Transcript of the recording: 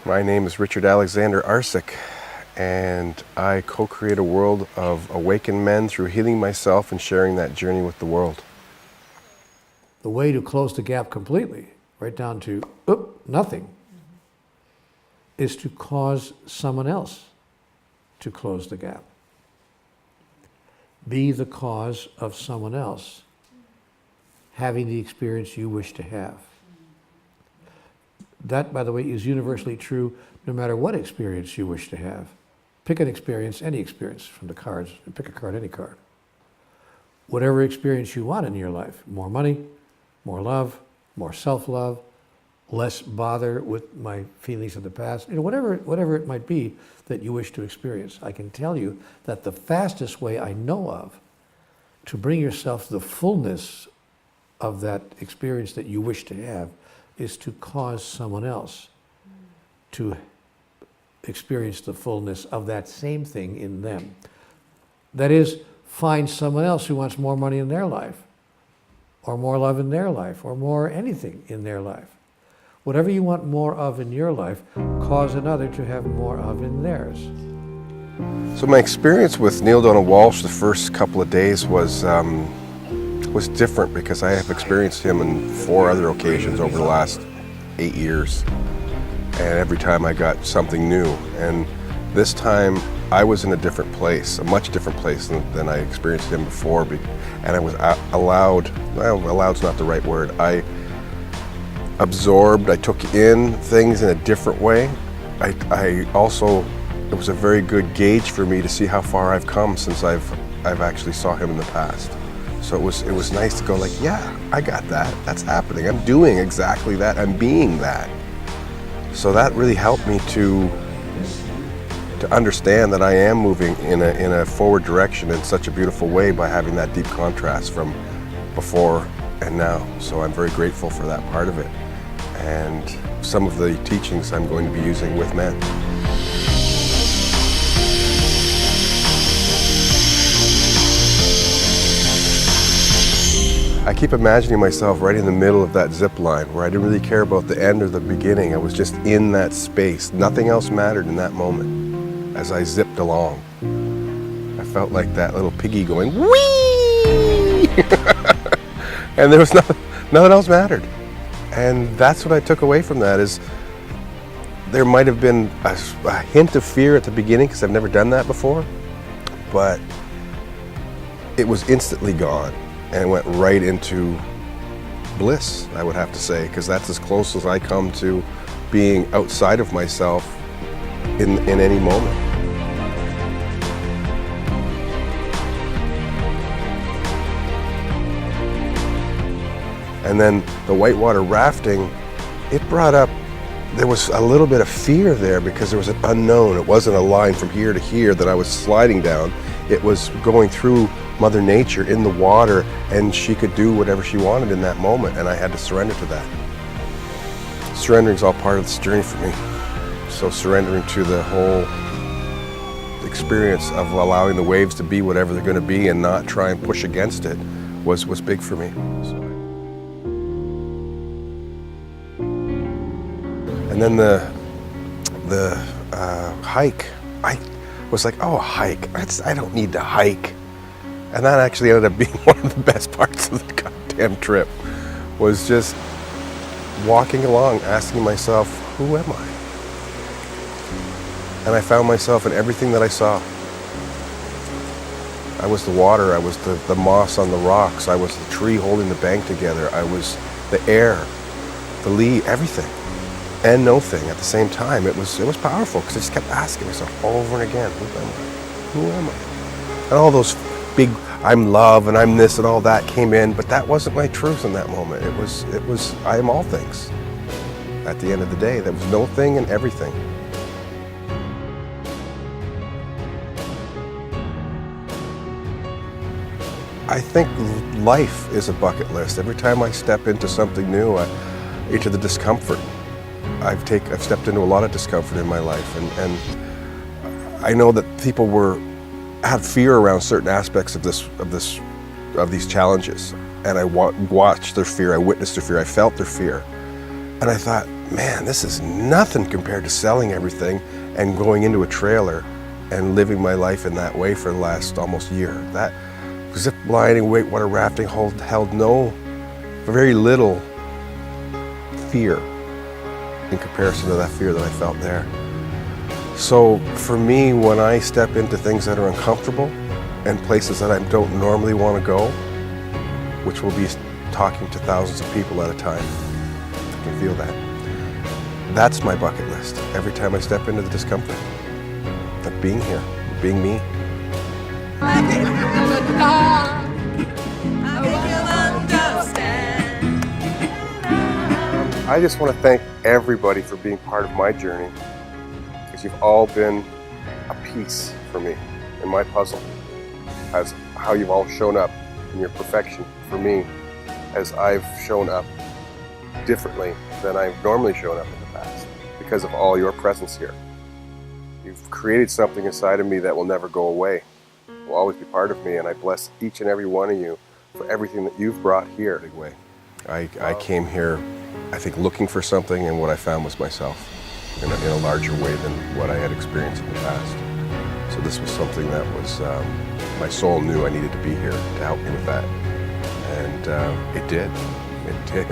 My name is Richard Alexander Arsick, and I co-create a world of awakened men through healing myself and sharing that journey with the world. The way to close the gap completely, right down to nothing, is to cause someone else to close the gap. Be the cause of someone else having the experience you wish to have. That, by the way, is universally true no matter what experience you wish to have. Pick an experience, any experience from the cards, and pick a card, any card. Whatever experience you want in your life, more money, more love, more self-love, less bother with my feelings of the past, whatever it might be that you wish to experience. I can tell you that the fastest way I know of to bring yourself to the fullness of that experience that you wish to have is to cause someone else to experience the fullness of that same thing in them. That is, find someone else who wants more money in their life, or more love in their life, or more anything in their life. Whatever you want more of in your life, cause another to have more of in theirs. So my experience with Neale Donald Walsch the first couple of days was different because I have experienced him on 4 other occasions over the last 8 years. And every time I got something new. And this time I was in a different place, a much different place than I experienced him before. And I was alloved's not the right word. I absorbed, I took in things in a different way. I also, it was a very good gauge for me to see how far I've come since I've actually saw him in the past. So it was nice to go like, yeah, I got that. That's happening. I'm doing exactly that. I'm being that. So that really helped me to understand that I am moving in a forward direction in such a beautiful way by having that deep contrast from before and now. So I'm very grateful for that part of it. And some of the teachings I'm going to be using with men. I keep imagining myself right in the middle of that zip line where I didn't really care about the end or the beginning. I was just in that space. Nothing else mattered in that moment as I zipped along. I felt like that little piggy going, whee! And there was nothing else mattered. And that's what I took away from that is there might have been a hint of fear at the beginning because I've never done that before, but it was instantly gone. And it went right into bliss, I would have to say, because that's as close as I come to being outside of myself in any moment. And then the whitewater rafting, it brought up, there was a little bit of fear there because there was an unknown. It wasn't a line from here to here that I was sliding down. It was going through Mother Nature in the water, and she could do whatever she wanted in that moment, and I had to surrender to that. Surrendering is all part of this journey for me. So surrendering to the whole experience of allowing the waves to be whatever they're going to be and not try and push against it was big for me. And then the hike, I was like, oh, a hike, I don't need to hike. And that actually ended up being one of the best parts of the goddamn trip, was just walking along, asking myself, who am I? And I found myself in everything that I saw. I was the water, I was the moss on the rocks, I was the tree holding the bank together, I was the air, the leaf, everything. And no thing at the same time. It was powerful because I just kept asking myself over and again, who am I? Who am I? And all those big, I'm love and I'm this and all that came in, but that wasn't my truth in that moment. It was, I am all things. At the end of the day, there was no thing and everything. I think life is a bucket list. Every time I step into something new, into the discomfort, I've stepped into a lot of discomfort in my life, and I know that people had fear around certain aspects of these challenges, and I watched their fear, I witnessed their fear, I felt their fear, and I thought, man, this is nothing compared to selling everything and going into a trailer and living my life in that way for the last almost year. That zip lining, whitewater rafting held no, very little fear in comparison to that fear that I felt there. So for me, when I step into things that are uncomfortable and places that I don't normally want to go, which will be talking to thousands of people at a time, I can feel that. That's my bucket list. Every time I step into the discomfort of being here, being me. I just want to thank everybody for being part of my journey, because you've all been a piece for me in my puzzle, as how you've all shown up in your perfection for me, as I've shown up differently than I've normally shown up in the past because of all your presence here. You've created something inside of me that will never go away, will always be part of me, and I bless each and every one of you for everything that you've brought here. Big way. I came here, I think, looking for something, and what I found was myself in a larger way than what I had experienced in the past. So this was something that was, my soul knew I needed to be here to help me with that. And it did. It did.